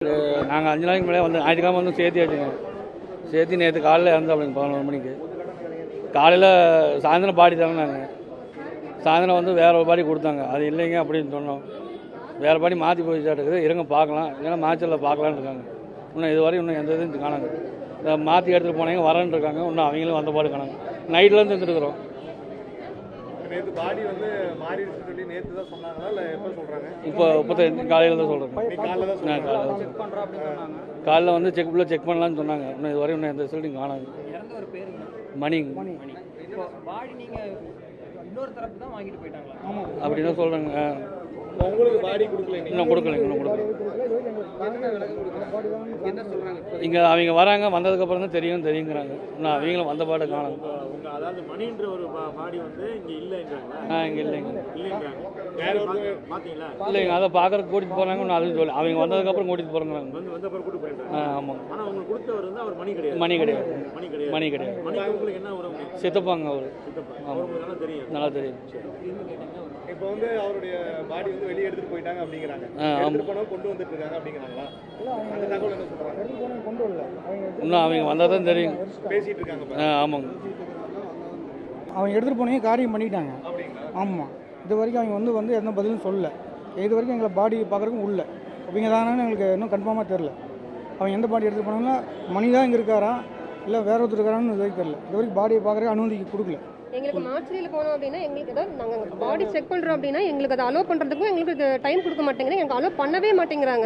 நாங்கள் 5 நாளைக்கு முன்னாடியே வந்து ஞாயிற்றுக்கிழமை வந்து சேர்த்தியாச்சுங்க. சேர்த்து நேற்று காலையில் இறந்து அப்படிங்க 11 மணிக்கு. காலையில் சாயந்தரம் பாடி தரேன்னாங்க. சாயந்தரம் வந்து வேறு ஒரு பாடி கொடுத்தாங்க. அது இல்லைங்க அப்படின்னு சொன்னோம். வேறு பாடி மாற்றி போயிச்சாட்டுக்குது. இருங்க பார்க்கலாம், இல்லைன்னா மாச்சலில் பார்க்கலான்னு இருக்காங்க. இன்னும் இதுவரையும் இன்னும் எந்த இதுவும் காணாங்க. மாற்றி எடுத்துகிட்டு போனீங்க வரேன்னு இருக்காங்க. இன்னும் அவங்களும் வந்த பாடு காணாங்க. நைட்லேருந்து இருந்துருக்குறோம். நேற்று பாடி வந்து மாறிடுச்சு சொல்லி நேற்று தான் சொன்னாங்களா இல்லை எப்போ சொல்கிறாங்க? இப்போ காலையில் தான் சொல்கிறேன். காலையில் வந்து செக் பண்ணலான்னு சொன்னாங்க. இன்னும் இதுவரை இன்னும் எந்த ரிசல்ட்டும் காணாது. மணி அப்படின்னு சொல்கிறாங்க. உங்களுக்கு பாடி கொடுக்கலைங்க? இன்னும் கொடுக்கலைங்க. இங்கே அவங்க வராங்க, வந்ததுக்கப்புறம் தான் தெரியுங்கிறாங்க. இன்னும் அவங்களும் வந்த பாடு காணும். அதாவது மணின்ற ஒரு பாடி வந்து இங்கே இல்லைங்கிறாங்க. இங்கே இல்லைங்க. பார்த்தீங்களா? இல்லைங்க, அதை பார்க்கறதுக்கு கூட்டிகிட்டு போகிறாங்க. இன்னும் அதுவும் சொல்லி அவங்க வந்ததுக்கப்புறம் கூட்டிகிட்டு போகிறாங்க. வந்தப்பறம் கூட்டிட்டு போயிட்டாங்க. ஆமாங்க. ஆனால் உங்களுக்கு கொடுத்தவர் வந்து அவர் மணி கிடையாது. மணி கிடையாது. உங்களுக்கு என்ன உறவு? சித்தப்பாங்க அவர். அவருக்கு நல்லா தெரியும். இப்போ வந்து அவருடைய பாடி வந்து வெளியே எடுத்துட்டு போயிட்டாங்க அப்படிங்கிறாங்க. எடுத்துட்டு போனா கொண்டு வந்துட்டு இருக்காங்க அப்படிங்கிறாங்களா? அந்த தகவல் என்ன சொல்றாங்க? கொண்டு வரல. இன்னும் அவங்க வந்தால் தான் தெரியும். பேசிட்டு இருக்காங்க. ஆமாங்க. அவங்க எடுத்துகிட்டு போனீங்க காரியம் பண்ணிட்டாங்க. ஆமாம். இது வரைக்கும் அவங்க வந்து எந்த பதிலும் சொல்லலை. இது வரைக்கும் எங்களை பாடி பார்க்குறதுக்கும் உள்ள அவங்க தானே எங்களுக்கு இன்னும் கன்ஃபார்மாக தெரில. அவங்க எந்த பாடி எடுத்துகிட்டு போனாங்கன்னா மணி தான் இங்கே இருக்காரா இல்லை வேற ஒருத்தர் இருக்காரான்னு இது வரைக்கும் தெரில. இது வரைக்கும் பாடியை பார்க்குறதுக்கு அனுமதிக்கு கொடுக்கல. எங்களுக்கு மார்ச்சரியில் போனோம் அப்படின்னா எங்களுக்கு ஏதாவது நாங்கள் பாடி செக் பண்ணுறோம் அப்படின்னா எங்களுக்கு அதை அலோவ் பண்ணுறதுக்கும் எங்களுக்கு டைம் கொடுக்க மாட்டேங்கிறாங்க. எங்களுக்கு அலோவ் பண்ணவே மாட்டேங்கிறாங்க.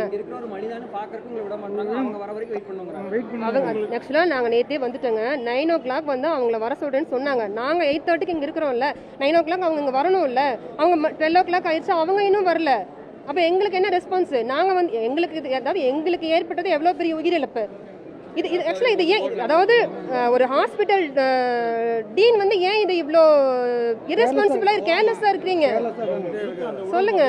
அவங்க ஆக்சுவலாக நாங்கள் நேற்றே வந்துட்டோங்க. 9 o'clock வந்து அவங்கள வர சொல்கிறேன்னு சொன்னாங்க. நாங்கள் 8:30க்கு இங்கே இருக்கிறோம்ல. 9 o'clock அவங்க இங்கே வரணும் இல்லை. அவங்க 12 o'clock ஆயிடுச்சு, அவங்க இன்னும் வரல. அப்போ எங்களுக்கு என்ன ரெஸ்பான்ஸு? நாங்கள் வந்து எங்களுக்கு ஏற்பட்டது எவ்வளோ பெரிய உயிரிழப்பு இது. ஆக்சுவலாக இது ஏன், அதாவது ஒரு ஹாஸ்பிட்டல் டீன் வந்து ஏன் இது இவ்வளோ இரஸ்பான்சிபிளாக கேர்லெஸ்ஸாக இருக்கிறீங்க சொல்லுங்க.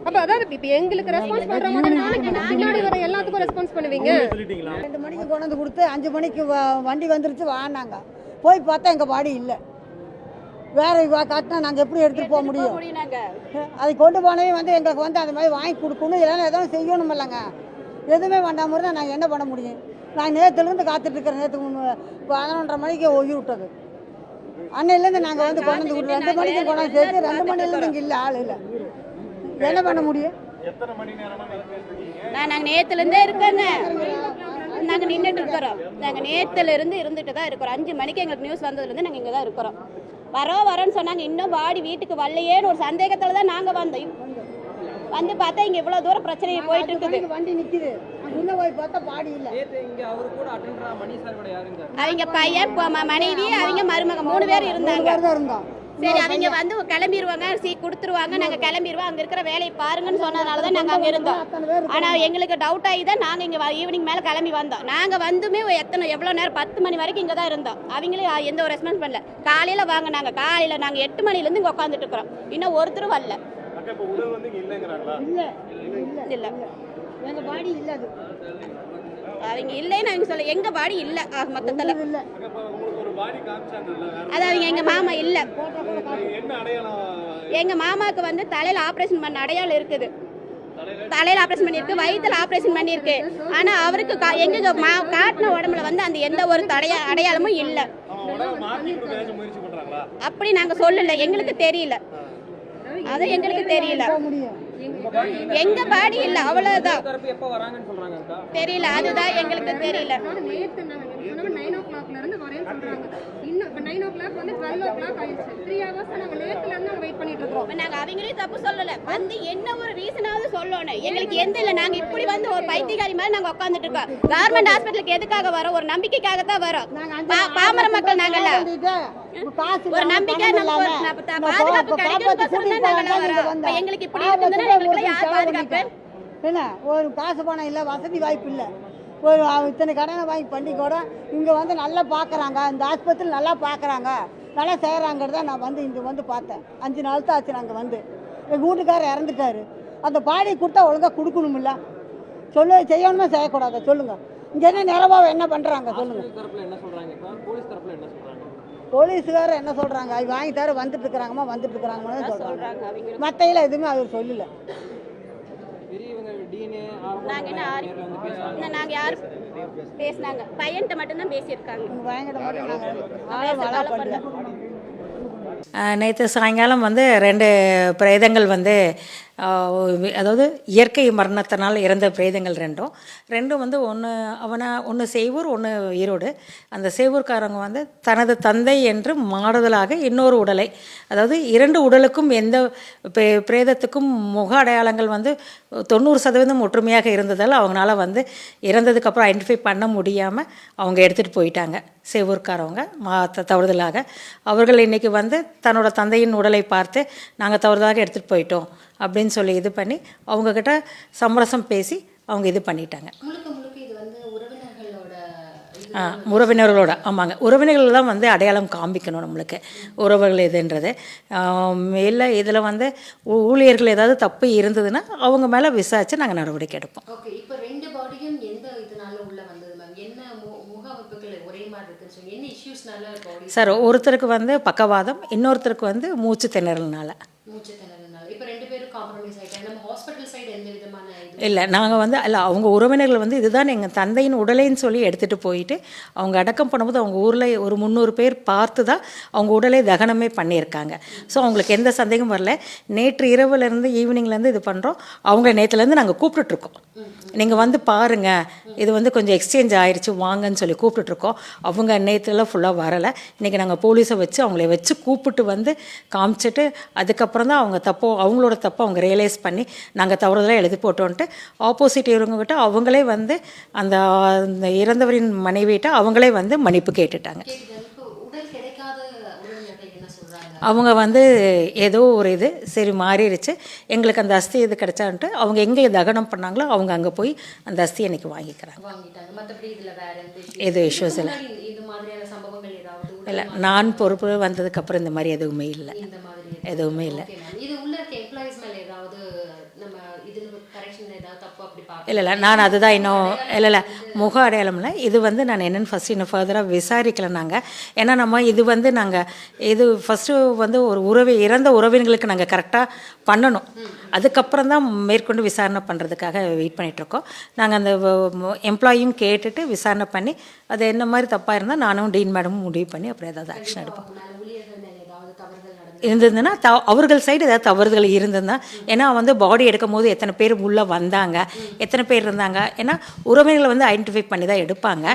அப்போ அதாவது இப்போ எங்களுக்கு ரெஸ்பான்ஸ் பண்ணுற மாதிரி நாளைக்கு பின்னாடி வர எல்லாத்துக்கும் ரெஸ்பான்ஸ் பண்ணுவீங்க. 2 மணிக்கு கொண்டு வந்து கொடுத்து 5 மணிக்கு வண்டி வந்துருச்சு வாங்கினாங்க. போய் பார்த்தா எங்கள் பாடி இல்லை. வேற காட்டினா நாங்கள் எப்படி எடுத்துகிட்டு போக முடியும்? அதை கொண்டு போனவே வந்து எங்களுக்கு வந்து அந்த மாதிரி வாங்கி கொடுக்கணும், இல்லைன்னா எதாவது செய்யணும் இல்லைங்க. எதுவுமே வேண்டாம இருந்தால் நாங்கள் என்ன பண்ண முடியும்? நான் நேற்றுலேருந்து காத்துட்ருக்கிறேன். நேற்று 11:30 மணிக்கு உயிர் விட்டது. அன்னையிலேருந்து நாங்கள் வந்து கொண்டு வந்து 2 மணிக்கு கொண்டாந்து சேர்த்து 2 மணிலேருந்து இங்கே இல்லை, ஆள் இல்லை. என்ன பண்ண முடியும்? நாங்கள் நேற்றுலேருந்தே இருக்கோங்க. நாங்கள் நின்றுட்டு இருக்கிறோம். நாங்கள் நேற்றுலேருந்து இருந்துட்டு தான் இருக்கிறோம். 5 மணிக்கு எங்களுக்கு நியூஸ் வந்ததுலேருந்து நாங்கள் இங்கே தான் இருக்கிறோம். வரோன்னு சொன்னாங்க. இன்னும் பாடி வீட்டுக்கு வரலையேன்னு ஒரு சந்தேகத்தில் தான் நாங்கள் வந்தோம். வந்து பார்த்தா இங்கே இவ்வளோ தூரம் பிரச்சனை போயிட்டு இருக்குது. வண்டி நிற்குது, உள்ள போய் பார்த்தா பாடி இல்லை. அவங்க பையன் மனைவி அவங்க மருமக 3 பேர் இருந்தாங்க. சரி, அவங்க வந்து கிளம்பிடுவாங்க, கொடுத்துருவாங்க, நாங்கள் கிளம்பிடுவோம், அங்கே இருக்கிற வேலையை பாருங்கன்னு சொன்னதுனால தான் நாங்கள் அங்கே இருந்தோம். ஆனால் எங்களுக்கு டவுட் ஆகி தான் நாங்கள் இங்கே ஈவினிங் மேலே கிளம்பி வந்தோம். நாங்கள் வந்துமே எவ்வளோ நேரம் 10 மணி வரைக்கும் இங்கே தான் இருந்தோம். அவங்களே எந்த ஒரு ரெஸ்பான்ஸ் பண்ணல. காலையில் வாங்க, காலையில் நாங்கள் 8 மணிலேருந்து இங்கே உட்காந்துட்டு இருக்கிறோம். இன்னும் ஒருத்தரும் வரல. இல்லை, எங்கள் பாடி இல்லை. அவங்க இல்லைன்னு அவங்க சொல்ல, எங்க பாடி இல்லை மொத்தத்தில். அது அவங்க எங்கள் மாமா இல்லை. எங்கள் மாமாவுக்கு வந்து தலையில் ஆப்ரேஷன் பண்ண அடையாளம் இருக்குது. தலையில் ஆப்ரேஷன் பண்ணியிருக்கு, வயிற்றில் ஆப்ரேஷன் பண்ணியிருக்கு. ஆனால் அவருக்கு எங்க காட்டின உடம்புல வந்து அந்த எந்த ஒரு அடையாளமும் இல்லை. அப்படி நாங்கள் சொல்லலை, எங்களுக்கு தெரியல. அது எங்களுக்கு தெரியல. எங்க பாடி இல்ல, அவ்வளவுதான் தெரியல. அதுதான் எங்களுக்கு தெரியல. நாங்க அவங்களையும் தப்பு சொல்லல. வந்து என்ன ஒரு ரீசனாவது சொல்லணும். எங்களுக்கு எந்த இல்ல. நாங்க இப்படி வந்து ஒரு பைத்தியக்காரி மாதிரி நாங்க உட்காந்துட்டு இருக்கோம். கவர்மெண்ட் ஹாஸ்பிட்டலுக்கு எதுக்காக வரோம்? ஒரு நம்பிக்கைக்காக தான் வரோம். பாமர மக்கள் நாங்கல்ல. ஒரு நம்பிக்கை, பாதுகாப்பு கிடைக்கும். எங்களுக்கு இப்படி இருக்குதுன்னா எங்களுக்கு யார் பாதுகாப்பு? என்ன ஒரு காசு பணம் இல்லை, வசதி வாய்ப்பு இல்லை. ஒரு இத்தனை கடனை வாங்கி பண்ணி கூட இங்கே வந்து நல்லா பார்க்குறாங்க. இந்த ஆஸ்பத்திரி நல்லா பார்க்குறாங்க, நல்லா செய்கிறாங்கிறத நான் வந்து இங்கே வந்து பார்த்தேன். 5 நாள் தான் ஆச்சு நாங்கள் வந்து. எங்கள் வீட்டுக்காரர் இறந்துட்டாரு. அந்த பாடி கொடுத்தா ஒழுங்காக கொடுக்கணுமில்ல. செய்யணுமா செய்யக்கூடாது சொல்லுங்கள். இங்கே என்ன நிலவாக என்ன பண்ணுறாங்க சொல்லுங்கள். போலீஸுக்காரர் என்ன சொல்கிறாங்க? அது வாங்கி தர வந்துட்டு இருக்கிறாங்கம்மா, வந்துட்டு இருக்கிறாங்கன்னு சொல்கிறாங்க. மற்றையில் எதுவுமே அவர் சொல்லலை. நாங்கள் என்ன நாங்கள் யார் பேசினாங்க பையன்கிட்ட மட்டும்தான் பேசியிருக்காங்க. நேற்று சாயங்காலம் வந்து 2 பிரேதங்கள் வந்து அதாவது இயற்கை மரணத்தினால் இறந்த பிரேதங்கள் ரெண்டும் வந்து ஒன்று சேவூர், ஒன்று ஈரோடு. அந்த சேவூர்காரங்க வந்து தனது தந்தை என்று மாறுதலாக இன்னொரு உடலை, அதாவது 2 உடலுக்கும் எந்த பிரேதத்துக்கும் முக அடையாளங்கள் வந்து 90% ஒற்றுமையாக இருந்ததால் அவங்களால வந்து இறந்ததுக்கப்புறம் ஐடென்டிஃபை பண்ண முடியாமல் அவங்க எடுத்துகிட்டு போயிட்டாங்க. சேவூர்காரவங்க தவறுதலாக அவர்கள் இன்றைக்கி வந்து தன்னோட தந்தையின் உடலை பார்த்து நாங்கள் தவறுதலாக எடுத்துகிட்டு போயிட்டோம் அப்படின்னு சொல்லி இது பண்ணி அவங்கக்கிட்ட சமரசம் பேசி அவங்க இது பண்ணிட்டாங்க. உறவினர்களோட ஆமாங்க, உறவினர்கள் தான் வந்து அடையாளம் காமிக்கணும் நம்மளுக்கு உறவுகள் எதுன்றது. இல்லை இதில் வந்து ஊழியர்கள் ஏதாவது தப்பு இருந்ததுன்னா அவங்க மேலே விசாரித்து நாங்கள் நடவடிக்கை எடுப்போம். ஓகே, இப்போ 2 பாடியும் எந்த இதனால உள்ள வந்தது மேம்? என்ன முக அமைப்புகள் ஒரே மாதிரி இருக்குன்னு சொல்லி என்ன இஷ்யூஸ்னால பாடி? சார், ஒருத்தருக்கு வந்து பக்கவாதம், இன்னொருத்தருக்கு வந்து மூச்சு திணறல்னால. மூச்சு திணறல்னால இப்போ 2 பேரும் காம்ப்ரமைஸ் ஆயிட்டாங்க. நம்ம ஹாஸ்பிட்டல் சைடு எந்த விதமான இல்லை, நாங்கள் வந்து இல்லை அவங்க உறவினர்கள் வந்து இதுதான் எங்கள் தந்தையின் உடலைன்னு சொல்லி எடுத்துகிட்டு போயிட்டு அவங்க அடக்கம் பண்ணும்போது அவங்க ஊரில் ஒரு 300 பேர் பார்த்து தான் அவங்க உடலை தகனமே பண்ணியிருக்காங்க. ஸோ அவங்களுக்கு எந்த சந்தேகமும் வரல. நேற்று இரவுலேருந்து ஈவினிங்லேருந்து இது பண்ணுறோம். அவங்க நேற்றுலேருந்து நாங்கள் கூப்பிட்டுட்ருக்கோம், நீங்கள் வந்து பாருங்கள், இது வந்து கொஞ்சம் எக்ஸ்சேஞ்ச் ஆயிடுச்சு வாங்கன்னு சொல்லி கூப்பிட்டுட்ருக்கோம். அவங்க நேற்றுலாம் ஃபுல்லாக வரலை. இன்றைக்கி நாங்கள் போலீஸை வச்சு அவங்கள வச்சு கூப்பிட்டு வந்து காமிச்சிட்டு அதுக்கப்புறம் தான் அவங்க அவங்களோட தப்பை அவங்க ரியலைஸ் பண்ணி நாங்கள் தவறுதலாக எழுதி போட்டோன்ட்டு ஆப்போசிட் இவங்ககிட்ட அவங்களே வந்து அந்த இறந்தவரின் மனைவியிட்ட அவங்களே வந்து மன்னிப்பு கேட்டுட்டாங்க. அவங்க வந்து ஏதோ ஒரு இது சரி மாறிடுச்சு, எங்களுக்கு அந்த அஸ்தி இது கிடைச்சான்ட்டு அவங்க எங்கே தகனம் பண்ணாங்களோ அவங்க அங்கே போய் அந்த அஸ்தி எனக்கு வாங்கிக்கிறாங்க. எதுவும் இஷ்யூஸ் இல்லை. இல்லை, நான் பொறுப்பு வந்ததுக்கப்புறம் இந்த மாதிரி எதுவுமே இல்லை, எதுவுமே இல்லை. இல்லை, நான் அதுதான் இன்னும் இல்லை முக அடையாளம்ல இது வந்து நான் என்னென்னு ஃபஸ்ட்டு இன்னும் ஃபர்தராக விசாரிக்கலை நாங்கள். ஏன்னா நம்ம இது வந்து நாங்கள் இது ஃபஸ்ட்டு வந்து ஒரு இறந்த உறவினர்களுக்கு நாங்கள் கரெக்டாக பண்ணணும், அதுக்கப்புறம் தான் மேற்கொண்டு விசாரணை பண்ணுறதுக்காக வெயிட் பண்ணிகிட்ருக்கோம். நாங்கள் அந்த எம்ப்ளாயும் கேட்டுட்டு விசாரணை பண்ணி அது என்ன மாதிரி தப்பாக இருந்தால் நானும் டீன் மேடமும் முடிவு பண்ணி அப்புறம் ஏதாவது ஆக்ஷன் எடுப்போம். இருந்ததுன்னா அவர்கள் சைடு ஏதாவது தவறுதல் இருந்ததுன்னா, ஏன்னா வந்து பாடி எடுக்கும் போது எத்தனை பேர் உள்ளே வந்தாங்க, எத்தனை பேர் இருந்தாங்க, ஏன்னா உறவினர்களை வந்து ஐடென்டிஃபை பண்ணி தான் எடுப்பாங்க.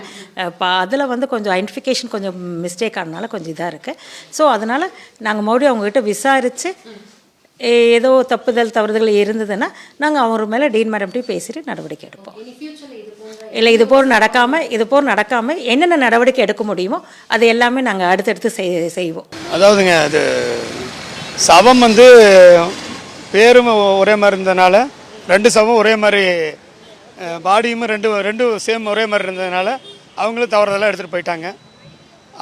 இப்போ அதில் வந்து கொஞ்சம் ஐடென்டிஃபிகேஷன் கொஞ்சம் மிஸ்டேக் ஆனதுனால கொஞ்சம் இதாக இருக்குது. ஸோ அதனால் நாங்கள் மறுபடியும் அவங்ககிட்ட விசாரித்து ஏதோ தவறுதல் இருந்ததுன்னா நாங்கள் அவர் மேலே டீன் மேடம்கிட்ட பேசிட்டு நடவடிக்கை எடுப்போம். இல்லை, இது போல் நடக்காமல் என்னென்ன நடவடிக்கை எடுக்க முடியுமோ அது எல்லாமே நாங்கள் அடுத்தடுத்து செய்வோம். அதாவதுங்க, அது சவம் வந்து பேரும் ஒரே மாதிரி இருந்ததுனால 2 சவம் ஒரே மாதிரி பாடியும் ரெண்டு சேம் ஒரே மாதிரி இருந்ததுனால அவங்களும் தவறுதலாக எடுத்துகிட்டு போயிட்டாங்க.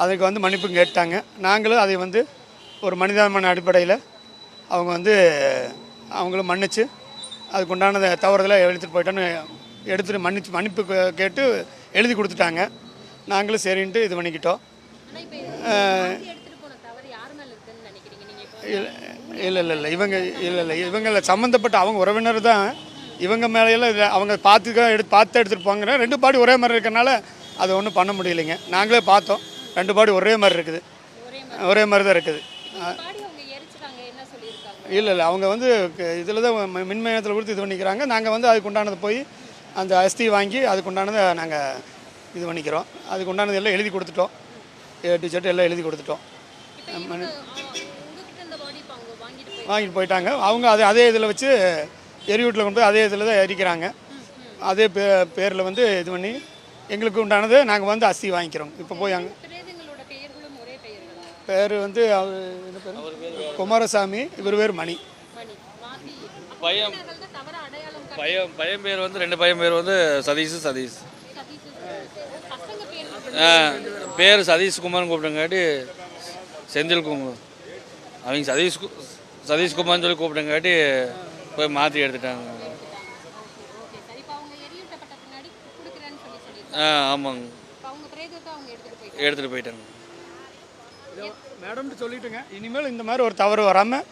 அதுக்கு வந்து மன்னிப்பு கேட்டாங்க. நாங்களும் அதை வந்து ஒரு மனிதாபிமான அடிப்படையில் அவங்க வந்து அவங்களும் மன்னிச்சு அதுக்குண்டான தவறுதலாக எடுத்துகிட்டு போயிட்டோன்னு எடுத்துகிட்டு மன்னிப்பு கேட்டு எழுதி கொடுத்துட்டாங்க. நாங்களும் சரின்ட்டு இது பண்ணிக்கிட்டோம். இல்லை இவங்களை சம்மந்தப்பட்ட அவங்க உறவினர் தான் இவங்க மேலையெல்லாம் இல்லை, அவங்க பார்த்து எடுத்துகிட்டு போங்க. 2 பாடி ஒரே மாதிரி இருக்கிறனால அதை ஒன்றும் பண்ண முடியலைங்க. நாங்களே பார்த்தோம், 2 பாடி ஒரே மாதிரி இருக்குது, ஒரே மாதிரி தான் இருக்குது. இல்லை அவங்க வந்து இதில் தான் மின்மயத்தில் கொடுத்து இது பண்ணிக்கிறாங்க. நாங்கள் வந்து அதுக்கு உண்டானது போய் அந்த அஸ்தி வாங்கி அதுக்கு உண்டானதை நாங்கள் இது பண்ணிக்கிறோம். அதுக்கு உண்டானது எல்லாம் எழுதி கொடுத்துட்டோம், டிஷர்ட் எல்லாம் எழுதி கொடுத்துட்டோம். வாங்கிட்டு போயிட்டாங்க. அவங்க அதே இதில் வச்சு எரியூட்டில் கொண்டு போய் அதே இதில் தான் எரிக்கிறாங்க. அதே பேரில் வந்து இது பண்ணி எங்களுக்கு உண்டானது நாங்கள் வந்து அஸ்தி வாங்கிக்கிறோம். இப்போ போய் அங்கே பேர் வந்து அவர் என்ன பேர் குமாரசாமி, இவர் பேர் மணி. பையன் பேர் வந்து 2 பையன் பேர் வந்து சதீஷ் பேர் சதீஷ்குமார்னு கூப்பிட்டங்காட்டி செந்தில் குமார், அவங்க சதீஷ்குமார்னு சொல்லி கூப்பிட்டங்காட்டி போய் மாற்றி எடுத்துட்டாங்க. ஆமாங்க, எடுத்துகிட்டு போயிட்டாங்க. மேடம்னு சொல்லிட்டுங்க, இனிமேல் இந்த மாதிரி ஒரு தவறு வராமல்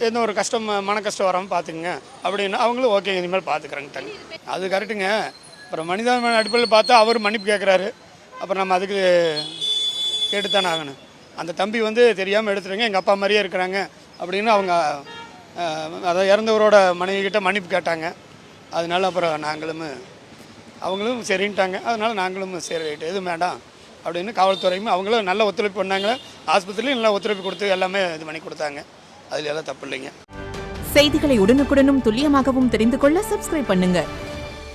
எந்த ஒரு கஷ்டம் மன கஷ்டம் வராமல் பார்த்துக்குங்க அப்படின்னு அவங்களும் ஓகே இனிமேல் பார்த்துக்குறேன்ட்டாங்க. அது கரெக்டுங்க. அப்புறம் மனிதாபிமான அடிப்படையில் பார்த்தா அவர் மன்னிப்பு கேட்குறாரு, அப்புறம் நம்ம அதுக்கு கேட்டுத்தானே ஆகணும். அந்த தம்பி வந்து தெரியாமல் எடுத்துருங்க, எங்கள் அப்பா மாதிரியே இருக்கிறாங்க அப்படின்னு அவங்க அதை இறந்தவரோட மனைவிக்கிட்ட மன்னிப்பு கேட்டாங்க. அதனால அப்புறம் அவங்களும் சரின்ட்டாங்க. அதனால் நாங்களும் சரி ரைட்டு எதுவும் வேண்டாம் அப்படின்னு காவல்துறையும் அவங்களும் நல்ல ஒத்துழைப்பு பண்ணாங்க. ஆஸ்பத்திரியிலும் நல்லா ஒத்துழைப்பு கொடுத்து எல்லாமே இது பண்ணி கொடுத்தாங்க. அதில் எல்லாம் தப்பு இல்லைங்க. செய்திகளை உடனுக்குடனும் துல்லியமாகவும் தெரிந்து கொள்ள சப்ஸ்கிரைப் பண்ணுங்க.